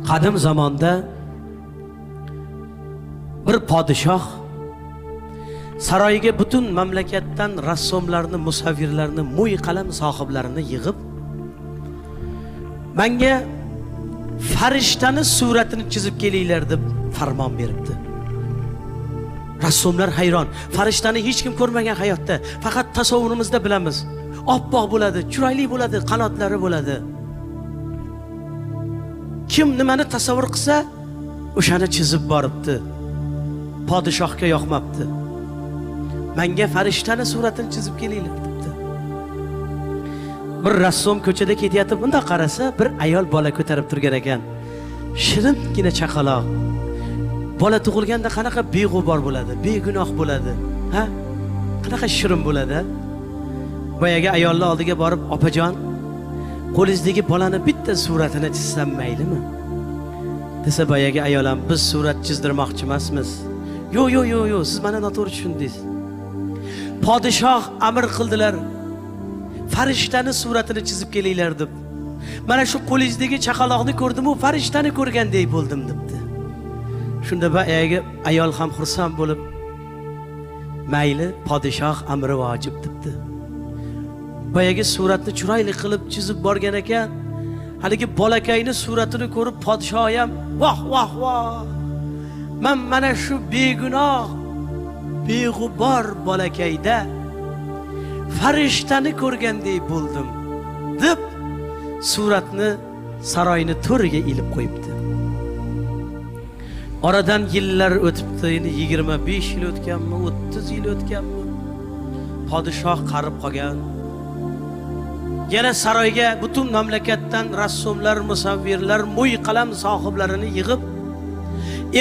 qadim zamonda bir podshoh saroyiga butun mamlakatdan rassomlarni, musavvirlarni, mo'y qalam sohiblarini yig'ib, menga farishtani suratini chizib kelinglar deb farmon beribdi. Rassomlar hayron. Farishtani hech kim ko'rmagan hayotda, faqat tasavvurimizda bilamiz. Oppoq bo'ladi, chiroyli bo'ladi, qanotlari bo'ladi. Kim nimani tasavvur qilsa, o'shani chizib boribdi. Podshohga yoqmabdi. Menga farishtani suratini chizib kelinglar debdi. Bir rassom ko'chada ketyapti, bunda qarasa, bir ayol bola ko'tarib turgan ekan. Shirinkina chaqaloq. Bola tug'ilganda qanaqa beg'ubor bo'ladi, begunoh bo'ladi, ha? Qanaqa shirin bo'ladi. Boyaga ayollar oldiga borib, "Opajon, qo'lingizdagi bolani bitta suratini chizsam maylimi?" desa, boyaga ayolam, "Biz surat chizdirmoqchi emasmiz." "Yo'q, yo'q, yo'q, yo'q, siz meni noto'g'ri tushundingiz." Podshoh amr qildilar. Farishtani suratini chizib kelinglar deb. Mana shu qo'lingizdagi chaqaloqni ko'rdim, u farishtani ko'rgandek bo'ldim debdi. Shunda boyaga ayol ham xursand bo'lib, "Mayli, podshoh amri vojib" debdi. Boyaga suratni chiroyli qilib chizib borgan ekan. Haligi bolakayni suratini ko'rib podshoh ham, "Voh, voh, voh. Men mana shu begunoh, beg'ubor bolakayda farishtani ko'rgandek bo'ldim" deb suratni saroyni to'riga ilib qo'yibdi. Oradan yillar o'tibdi, endi 25 yil o'tganmi, 30 yil o'tganmi? Podshoh qarib qolgan. Yana saroyga butun mamlakatdan rassomlar, musavvirlar, mo'y qalam sohiblarini yig'ib,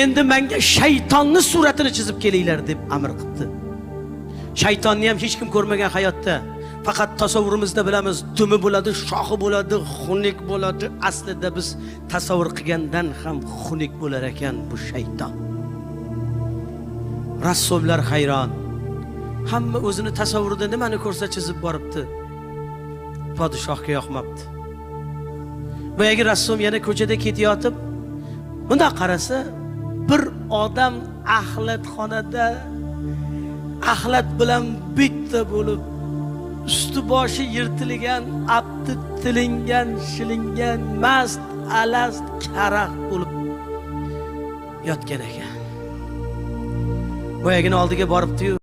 "Endi menga shaytonni suratini chizib kelinglar" deb amr qildi. Shaytonni ham hech kim ko'rmagan hayotda, faqat tasavvurimizda bilamiz, dumi bo'ladi, shoxi bo'ladi, xunuk bo'ladi. Aslida biz tasavvur qilgandan ham xunuk bo'lar ekan bu shayton. Rassomlar hayron. Hamma o'zini tasavvurida nimani ko'rsa chizib boribdi. Podshohga yoqmabdi. Boyagi rassom yana ko'chada ketayotib, bunda qarasa, bir odam axlatxonada axlat bilan bitta bo'lib, usti boshi yirtilgan, abdi tilingan, shilingan, mast, alast, karaxt bo'lib yotgan ekan. Boyagini oldiga boribdi-yu,